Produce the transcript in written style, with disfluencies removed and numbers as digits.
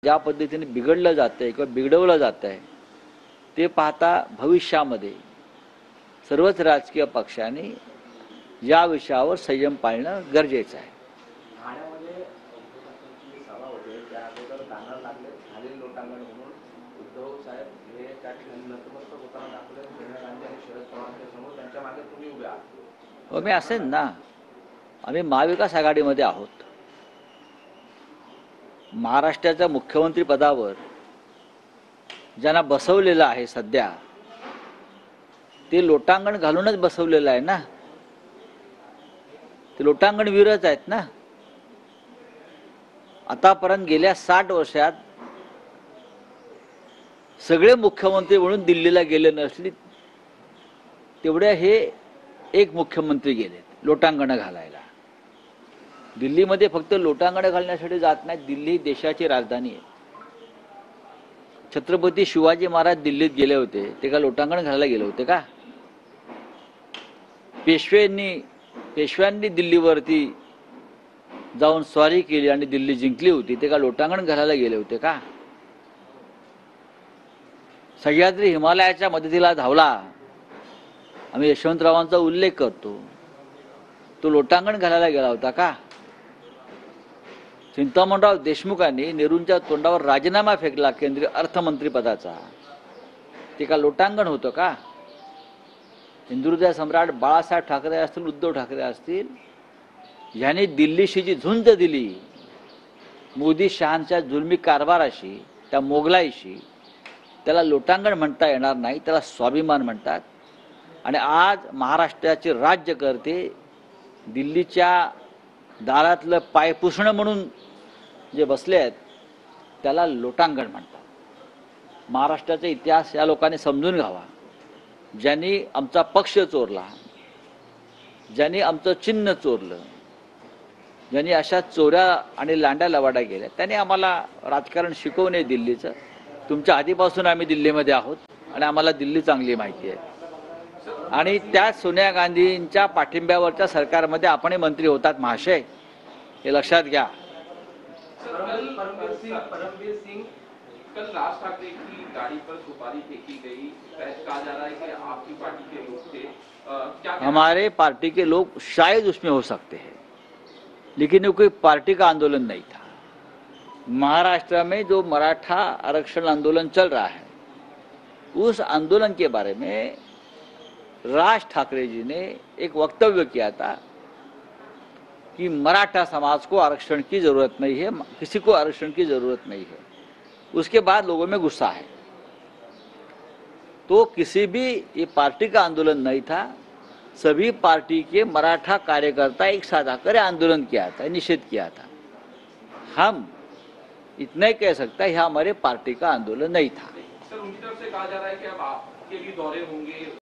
ज्या पद्धतीने बिघडलं जातंय किंवा बिघडवलं जातंय ते पाहता भविष्यामध्ये सर्वच राजकीय पक्षांनी या विषयावर संयम पाळणं गरजेचं आहे. ठाण्यामध्ये उद्धव सभा होते त्या अगोदर बॅनर लागले खालील लोटांगण म्हणून उद्धव साहेब हे त्या ठिकाणी नतमस्तक होताना दाखवले. सोनिया गांधी आणि शरद पवारांच्या समोर त्यांच्या मागे तुम्ही उभे आहात. मी असेल ना, आम्ही महाविकास आघाडीमध्ये आहोत. महाराष्ट्राच्या मुख्यमंत्री पदावर ज्यांना बसवलेलं आहे सध्या ते लोटांगण घालूनच बसवलेलं आहे ना. ते लोटांगण वीरच आहेत ना. आतापर्यंत गेल्या 60 वर्षात सगळे मुख्यमंत्री म्हणून दिल्लीला गेले नसले तेवढ्या हे एक मुख्यमंत्री गेलेत लोटांगण घालायला. दिल्लीमध्ये फक्त लोटांगण घालण्यासाठी जात नाही. दिल्ली देशाची राजधानी आहे. छत्रपती शिवाजी महाराज दिल्लीत गेले होते ते का लोटांगण घालायला गेले होते का? पेशव्यांनी दिल्लीवरती जाऊन स्वारी केली आणि दिल्ली जिंकली होती ते का लोटांगण घालायला गेले होते का? सह्याद्री हिमालयाच्या मदतीला धावला. आम्ही यशवंतरावांचा उल्लेख करतो. तो लोटांगण घालायला गेला होता का? चिंतामणराव देशमुखांनी नेहरूंच्या तोंडावर राजीनामा फेकला केंद्रीय अर्थमंत्री पदाचा. ते का लोटांगण होतं का? हिंदुहृदय सम्राट बाळासाहेब ठाकरे असतील, उद्धव ठाकरे असतील, यांनी दिल्लीशी जी झुंज दिली मोदी शहांच्या जुलमी कारभाराशी, त्या मोगलाईशी, त्याला लोटांगण म्हणता येणार नाही. त्याला स्वाभिमान म्हणतात. आणि आज महाराष्ट्राचे राज्यकर्ते दिल्लीच्या दारातलं पाय पुसणं म्हणून जे बसले आहेत त्याला लोटांगण म्हणतात. महाराष्ट्राचा इतिहास या लोकांनी समजून घ्यावा. ज्यांनी आमचा पक्ष चोरला, ज्यांनी आमचं चिन्ह चोरलं, ज्यांनी अशा चोऱ्या आणि लांड्या लवाड्या केल्या, त्यांनी आम्हाला राजकारण शिकवू नये दिल्लीचं. तुमच्या आधीपासून आम्ही दिल्लीमध्ये आहोत आणि आम्हाला दिल्ली चांगली माहिती आहे. आणि त्या सोनिया गांधींच्या पाठिंब्यावरच्या सरकारमध्ये आपणही मंत्री होतात महाशय, हे लक्षात घ्या. परमवीर सिंह, कल राज ठाकरे की गाड़ी पर सुपारी फेंकी गई, कहा जा रहा है कि आपकी पार्टी के लोग थे. क्या हमारे पार्टी के लोग शायद उसमें हो सकते हैं, लेकिन वो कोई पार्टी का आंदोलन नहीं था. महाराष्ट्र में जो मराठा आरक्षण आंदोलन चल रहा है उस आंदोलन के बारे में राज ठाकरे जी ने एक वक्तव्य किया था कि मराठा समाज को आरक्षण की जरूरत नहीं है, किसी को आरक्षण की जरूरत नहीं है. उसके बाद लोगों में गुस्सा है. तो किसी भी ये पार्टी का आंदोलन नहीं था. सभी पार्टी के मराठा कार्यकर्ता एक साथ आकर आंदोलन किया था, निषेध किया था. हम इतना ही कह सकता है यह हमारे पार्टी का आंदोलन नहीं था. सर, उनकी तरफ से कहा जा रहा है कि अब आपके भी दौरे होंगे.